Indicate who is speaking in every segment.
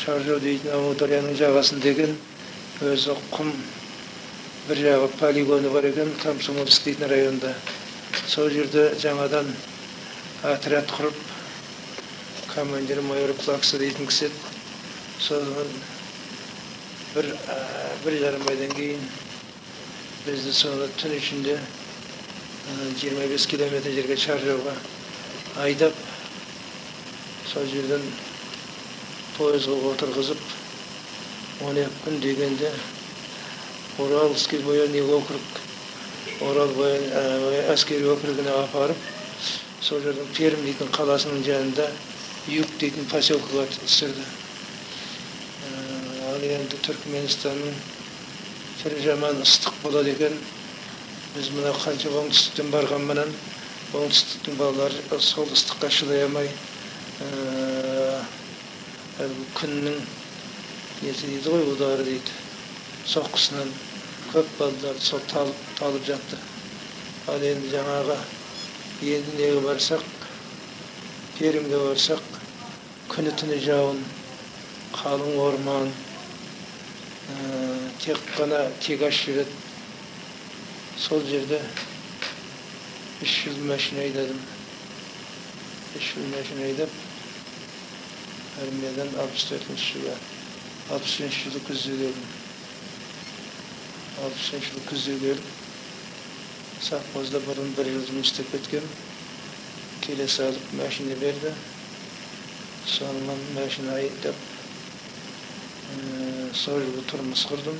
Speaker 1: Шаржау дейтін Амударияның жағасын деген өзі құм бір жағы полигоны бар екен, Комсомольск дейтін районда. Сол жерде жаңадан отряд құрып, командир майор Плакса дейтін кісі еді. Содан бір жарым айдан кейін бізді соны түн ішінде 25 километр жерге Шаржауға айдап, сол жерден пойызға отырғызып, 12 күн дегенде Уральский военный округ, Орал әскери округіне апарып, сол жердің Пермь дейтін қаласының жанында Юг дейтін поселкеге түсірді. Ал енді Түркменстанның тірі жаман ыстық болады екен. Біз мына қанша оңтүстіктен барғанменен, оңтүстіктің балалары сол ыстыққа шыдай алмай, күннің несі дейді ғой, удары дейді, соққысынан көп балалар сол талып жатты. Ал енді жаңағы енді неге барсақ, Пермьге барсақ, күні түні жауын, қалың орман, тек қана тегаш жүреді. Сол жерде 3 жыл машина айдадым. 3 жыл машина айдап, армиядан 64-ші жылы, 60-ші жылы күзде келдім. 60-ші жылы күзде келіп, совхозда бұрын 1 жыл жұмыс істеп кеткем. Келе салып машина берді. Сонымен машина айдап, сол жылы тұрмыс құрдым.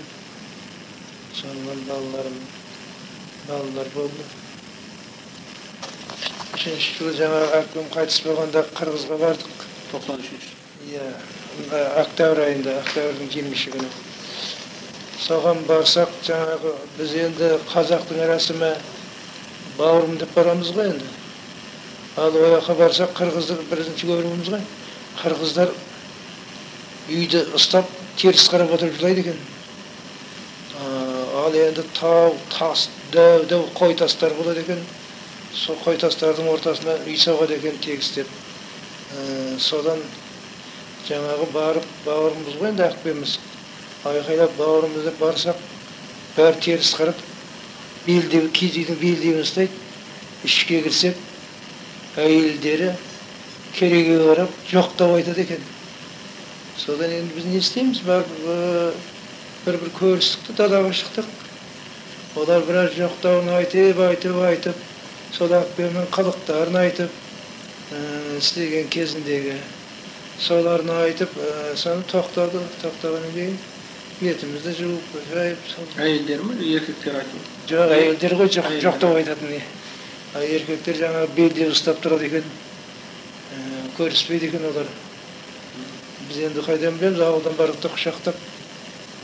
Speaker 1: Сонымен балалар болды. 3-ші жылы жаңағы әкем қайтыс болғанда Қырғызға бардық.
Speaker 2: 93.
Speaker 1: Иә, октябрь айында, октябрьдің 20-ші күні. Соған барсақ, жаңағы біз енді қазақтың рәсімі бауырым деп барамыз ғой енді. Ал ояққа барсақ, қырғызды бірінші көруіміз ғой. Қырғыздар үйді ұстап, теріс қарап отырып жылайды екен. Ал енді тау, тас, дәу қой тастар болады екен. Сол қой тастардың ортасына үй соғады екен тегістеп. Содан жаңағы барып, бауырымыз ғой енді ақпеміз. Айқайлап бауырымыз деп барсақ, бәрі теріс қарап, киіз үйдің белдеуін ұстайды. Ішке кірсек, әйелдері кереге қарап, жоқтау айтады екен. Содан енді біз не істейміз? Бір көрістікті далаға шықтық. Олар біраз жоқтауын айтып, сол ақпемнің қылықтарын айтып, істеген кезіндегі соларын айтып, соны тоқтағаннан кейін бетімізді жуып, жайып.
Speaker 2: Әйелдер ме, еркектер айтып?
Speaker 1: Жоқ, әйелдер ғой жоқтау айтатын. Еркектер жаңа белдеу ұстап тұрады екен, көріспейді екен олар. Біз енді қайдан білеміз, ауылдан барып құшақтап,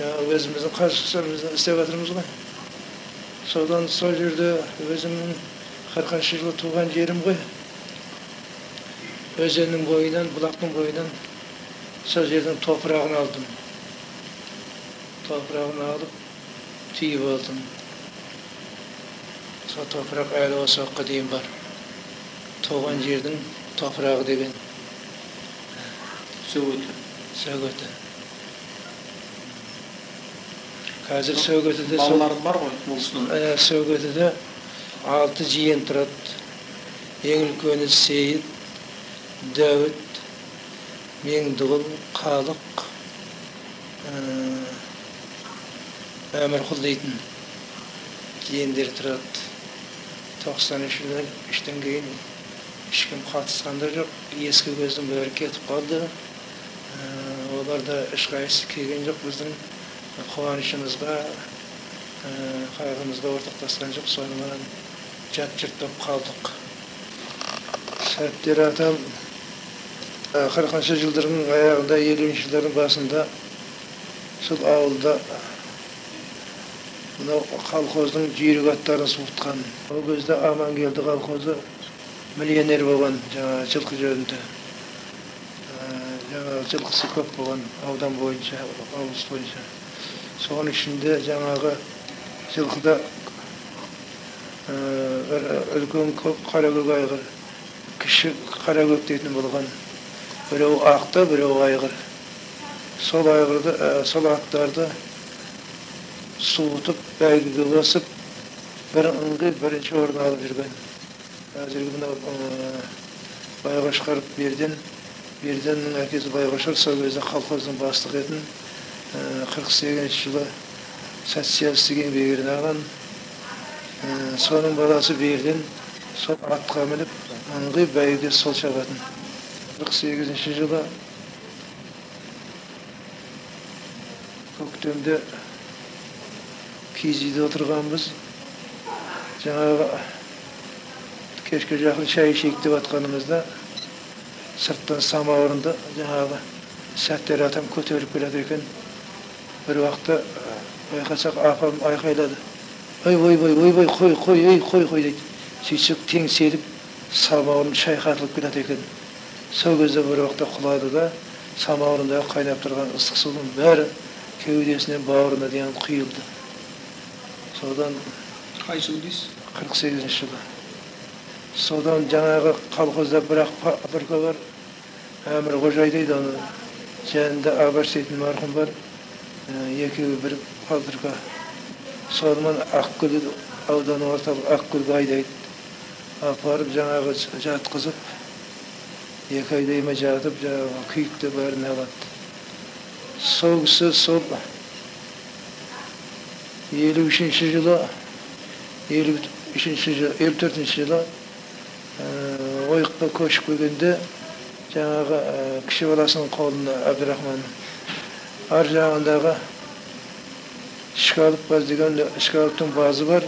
Speaker 1: өзіміздің қажықшыларымызды істеп жатырмыз ғой. Содан сол жерде өзімнің 40-шы жылы туған жерім ғой. Өзеннің бойынан, бұлақтың бойынан сол жердің топырағын алдым. Топырағын алып, түйіп алдым. Сол топырақ әлі осы уақытқа дейін бар. Туған жердің топырағы деген. Сөгеті. Қазір Сөгетіде...
Speaker 2: Балаларым бар ғой?
Speaker 1: Сөгетіде 6 жиен тұрады. Ең үлкені Сейіт, Дәуіт, Меңдіғұл, Қалық, Әмірқұл дейтін жиендер тұрады. 93-тен кейін ешкім қатысқанда жоқ. Ескі көздің бәрі кетіп қалды. Олар да ешқайсысы келген жоқ. Біздің қуанышымызға, қайғымызға ортақтасқан жоқ. Сонымен жат-жұрттап қалдық. Сәттер атам 40-шы жылдардың аяғында, 50-ші жылдардың басында сол ауылда мынау колхоздың жүйрік аттарын суытқан. Ол кезде Амангелді колхозы миллионер болған, жаңағы жылқы жөнінде. Жаңағы жылқысы көп болған аудан бойынша, облыс бойынша. Соның ішінде жаңағы жылқыда үлкен қаракөк айғыр, кіші қаракөк дейтін болған. Біреу ақты, біреу айғыр. Sol ayağırda, sol atlarda suutup, bәйгеге basıp, birinci orunu alıp жүрген. Әзіргі мына Байғаш қарып Берденнің әкесі Байғашар сол кезде колхоздың бастығы етін 48 жылы социалистік еңбек алған. Соның баласы Берден сол атқа мініп, ыңғай бәйгеге сол шабатын. 48 жылы көктемде киіз үйде отырғанбыз. Жаңағы кешке жақын шай ішейік деп атқанымызда сырттан самауырынды жаңағы Сәттер атам көтеріп келеді екен. Bir vaqtda байқасақ апам айқайлады. Ой, қой дейді. Сөйтсек теңселіп самауырын шайқатылып келеді екен. Сол кезде бір вақытта құлады да самауырындағы қайнап тұрған ыстық судың бәрі кеудесінен бауырына дейін құйылды. Содан
Speaker 2: Қай жыл дейсіз?
Speaker 1: 48 жылы. Содан жаңағы колхозда бір фабрика бар. Әмір Қожай дейді, оны жанында Абаш дейтін марқұм бар. Екеуі бір фабрика. Сонымен Ақгүл ауданы орталық Ақгүлге айдайды. Апарып жаңағы жатқызып, 2 айдай ма жатып, жаңағы күйікті бәрін алады. Сол кісі сол 53 жылы 54 жылы ойыққа көшіп келгенде жаңағы кіші баласының қолында Абдырахман ар жағындағы Шкалып баз деген Шкалыптың базы бар.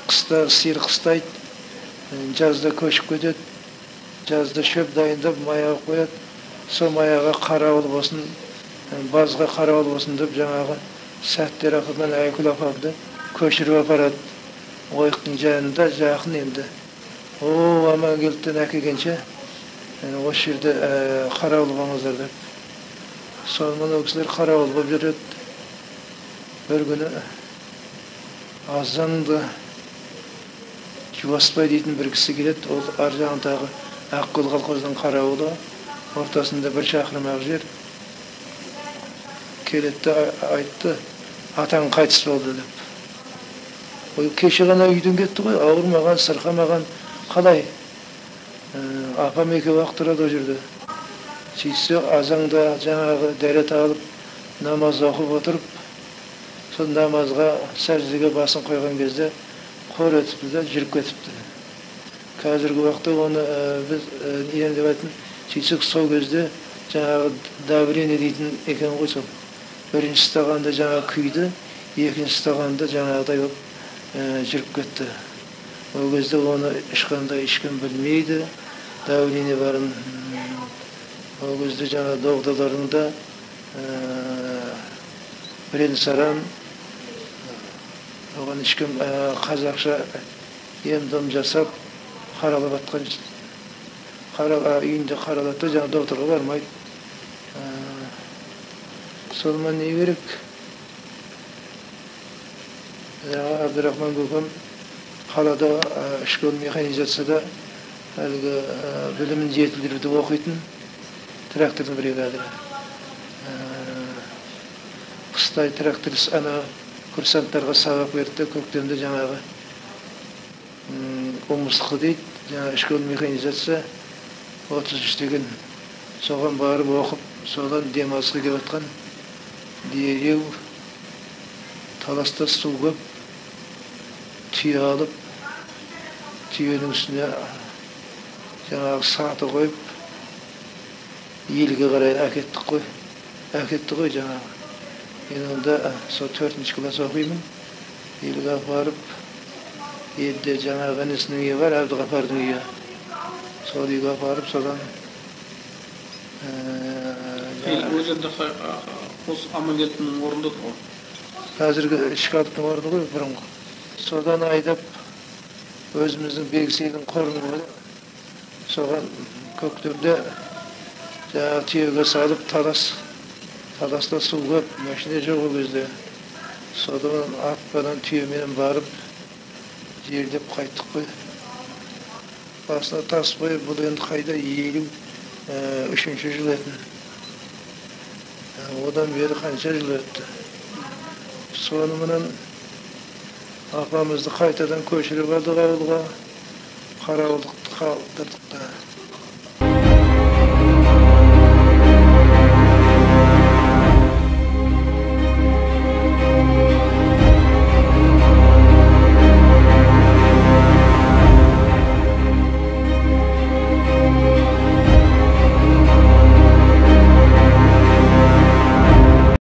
Speaker 1: Қыста сиыр қыстайды, жазда көшіп кетеді, жазда шөп дайындап маяға қояды. Сол маяға қарауыл болсын, базға қарауыл болсын деп жаңағы Сәттер апамен Айкүл апамды көшіріп апарады. Ойықтың жанында жақын енді. Амангелдіден әкелгенше осы жерде қарауыл болыңыздар деп. Сонымен ол кісілер қарауыл болып жүреді. Bir günü azandı Juvasbay deйтін bir kişi geledi. Ол ар жағындағы Ақгүл колхозының қарауылы, ортасында 1 шақырым ақ жер. Келеді, айтты, атаң қайтыс болды деп. Ой, кеше ғана үйден кетті ғой, ауырмаған, сырқамаған, қалай? Апам екеуі ақ тұрады о жерде. Сөйтсе азанда жаңағы дәрет алып, намаз оқып отырып, сол намазға сәждеге басын қойған кезде қор өтіпті да жүріп кетіпті. Қазіргі уақытта оны біз неден деп айтын, сөйтсек сол кезде жаңағы давление дейтін екен ғой сол. Бірінші стағанда жаңағы күйді, екінші стағанда жаңағыдай болып жүріп кетті. Ол кезде оны ешкім білмейді, давление барын. Ол кезде жаңағы доғдалардың да бірен-саран оған ешкім қазақша ем-дом жасап қаралап атқан үйінде қаралады, жаңа докторға бармайды. Сонымен не керек? Абдырахман көкем қалада ішкі механизацияда әлгі білімін жетілдіруді оқитын трактордың бригадирі. Қыстай тракторист ана курсанттарға сабақ берді, көктемде жаңағы омырсқы дейді, жаңағы ішкі механизация 33 деген соған барып оқып, содан демалысқа келіп атқан. Дереу таласта су көп, түйе алып, түйенің үстіне жаңағы саты қойып, елге қарай әкетті ғой жаңағы. Мен онда сол 4-ші класс оқимын. Елге апарып, елде жаңағы інісінің үйі бар, Әбдіғапардың үйі. Сол үйге апарып, содан
Speaker 2: Ол жерде осы Амангелдінің орында тұр ғой?
Speaker 1: Қазіргі Шкалыптың орны ғой, бұрынғы. Содан айдап, өзіміздің Бексейдің қорының бар. Соған көктемде жаңағы түйеге салып таласта су көп, машина жоқ ол кезде. Содан атпадан түйемен барып, жердеп қайттық қой. Басына тас қойып, бұл енді қайда 53-ші жыл етін. Odan beri kança yıl öttü. Sonu menен apamızды kaytadan köçürüp aldık awulga. Karawuldukta kaldırdık da.